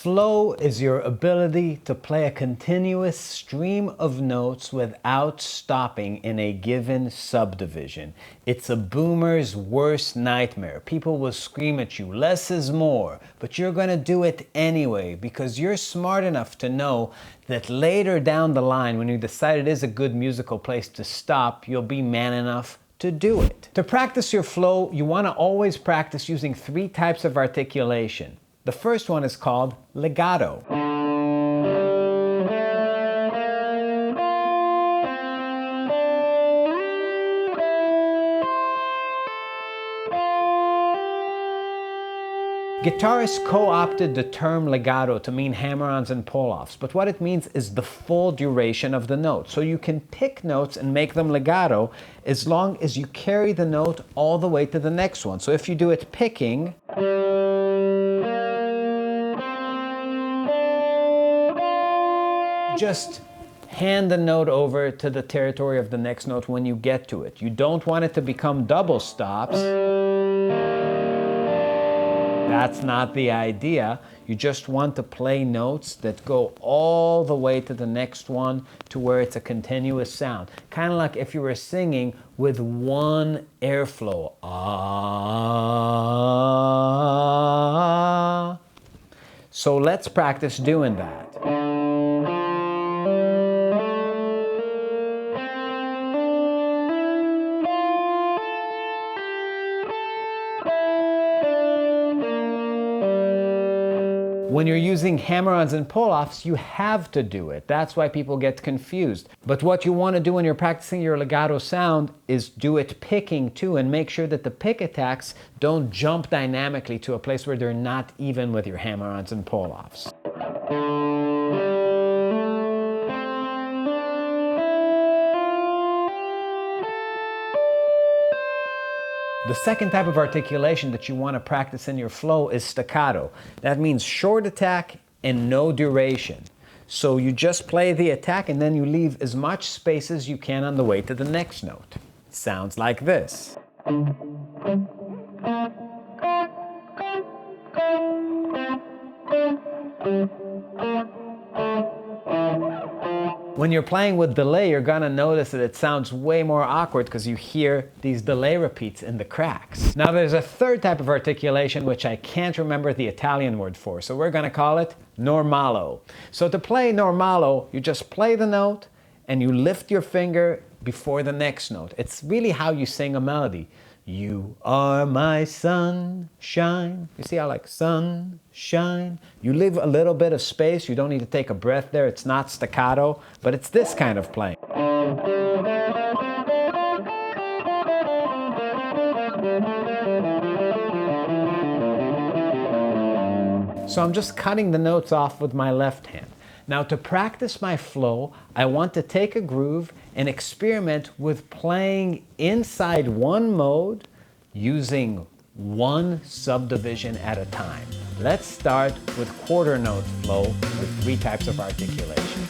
Flow is your ability to play a continuous stream of notes without stopping in a given subdivision. It's a boomer's worst nightmare. People will scream at you, less is more, but you're going to do it anyway because you're smart enough to know that later down the line, when you decide it is a good musical place to stop, you'll be man enough to do it. To practice your flow, you want to always practice using 3 types of articulation. The first one is called legato. Guitarists co-opted the term legato to mean hammer-ons and pull-offs, but what it means is the full duration of the note. So you can pick notes and make them legato as long as you carry the note all the way to the next one. So if you do it picking, just hand the note over to the territory of the next note when you get to it. You don't want it to become double stops. That's not the idea. You just want to play notes that go all the way to the next one to where it's a continuous sound. Kind of like if you were singing with one airflow. Ah. So let's practice doing that. When you're using hammer-ons and pull-offs, you have to do it. That's why people get confused. But what you want to do when you're practicing your legato sound is do it picking too, and make sure that the pick attacks don't jump dynamically to a place where they're not even with your hammer-ons and pull-offs. The second type of articulation that you want to practice in your flow is staccato. That means short attack and no duration. So you just play the attack and then you leave as much space as you can on the way to the next note. It sounds like this. When you're playing with delay, you're gonna notice that it sounds way more awkward because you hear these delay repeats in the cracks. Now there's a third type of articulation which I can't remember the Italian word for, so we're gonna call it normalo. So to play normalo, you just play the note and you lift your finger before the next note. It's really how you sing a melody. You are my sunshine. You see how like sunshine? You leave a little bit of space. You don't need to take a breath there. It's not staccato, but it's this kind of playing. So I'm just cutting the notes off with my left hand. Now to practice my flow, I want to take a groove and experiment with playing inside one mode using one subdivision at a time. Let's start with quarter note flow with 3 types of articulation.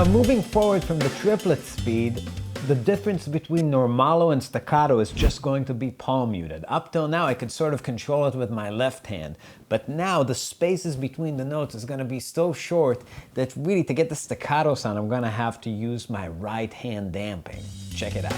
moving forward from the triplet speed, the difference between normalo and staccato is just going to be palm muted. Up till now, I could sort of control it with my left hand, but now the spaces between the notes is going to be so short that really to get the staccato sound, I'm going to have to use my right hand damping. Check it out.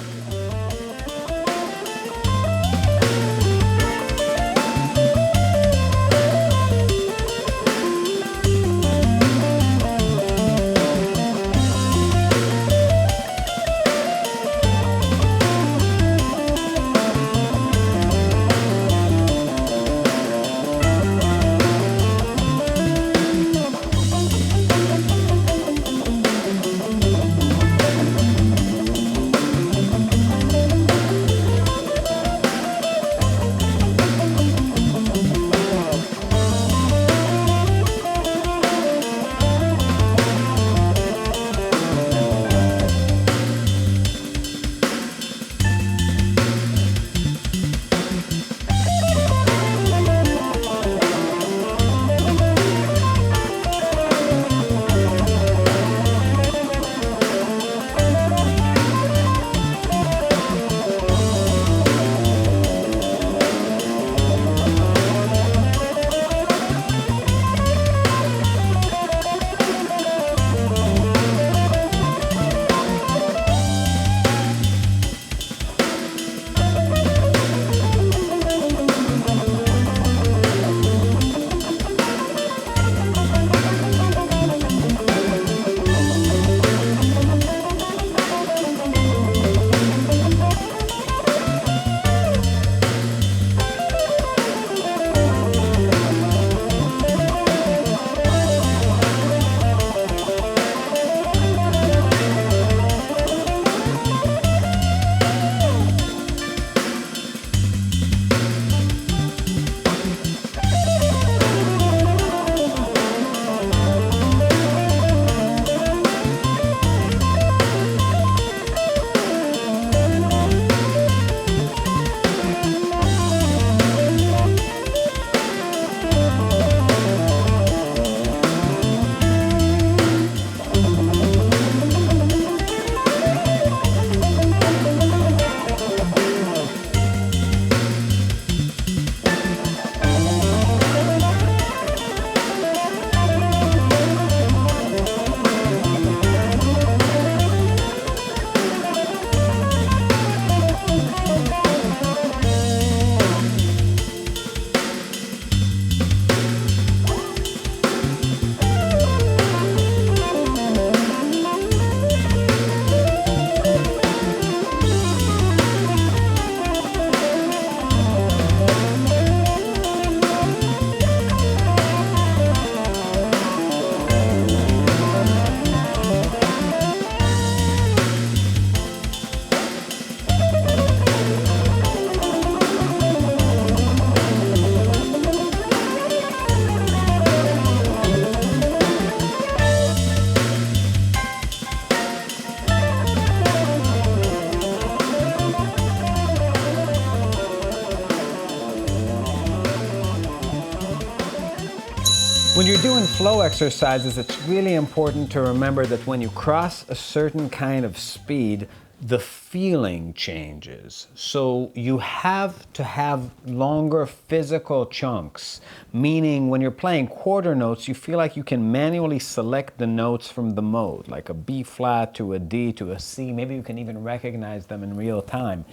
When you're doing flow exercises, it's really important to remember that when you cross a certain kind of speed, the feeling changes. So you have to have longer physical chunks, meaning when you're playing quarter notes, you feel like you can manually select the notes from the mode, like a B flat to a D to a C. Maybe you can even recognize them in real time.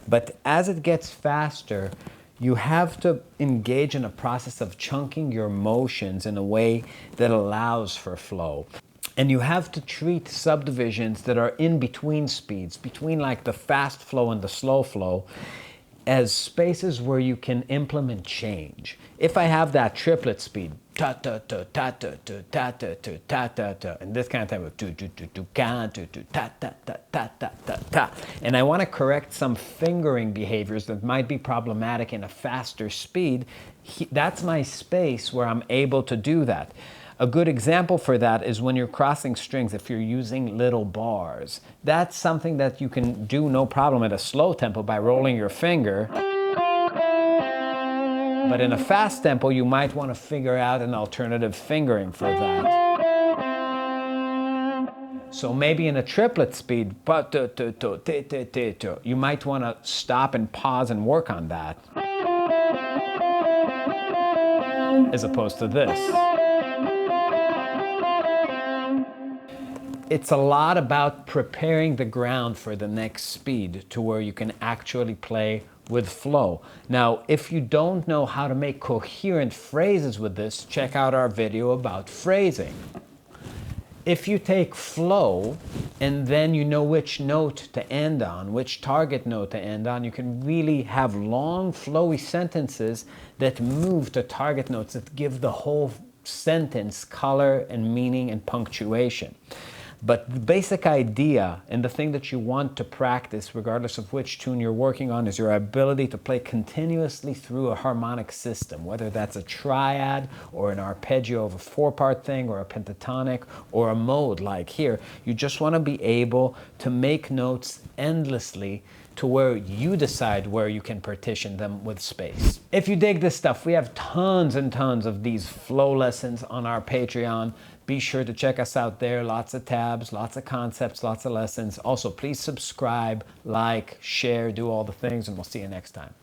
But as it gets faster, you have to engage in a process of chunking your motions in a way that allows for flow. And you have to treat subdivisions that are in between speeds, between like the fast flow and the slow flow, as spaces where you can implement change. If I have that triplet speed, ta ta ta ta ta ta ta ta ta ta ta ta, and this kind of time of tu tu tu tu ka tu tu ta ta ta ta ta ta ta, and I want to correct some fingering behaviors that might be problematic in a faster speed, that's my space where I'm able to do that. A good example for that is when you're crossing strings, if you're using little bars. That's something that you can do no problem at a slow tempo by rolling your finger. But in a fast tempo, you might want to figure out an alternative fingering for that. So maybe in a triplet speed, you might want to stop and pause and work on that, as opposed to this. It's a lot about preparing the ground for the next speed to where you can actually play with flow. Now, if you don't know how to make coherent phrases with this, check out our video about phrasing. If you take flow and then you know which note to end on, which target note to end on, you can really have long, flowy sentences that move to target notes that give the whole sentence color and meaning and punctuation. But the basic idea and the thing that you want to practice, regardless of which tune you're working on, is your ability to play continuously through a harmonic system, whether that's a triad or an arpeggio of a four-part thing or a pentatonic or a mode like here. You just want to be able to make notes endlessly to where you decide where you can partition them with space. If you dig this stuff, we have tons and tons of these flow lessons on our Patreon. Be sure to check us out there. Lots of tabs, lots of concepts, lots of lessons. Also, please subscribe, like, share, do all the things, and we'll see you next time.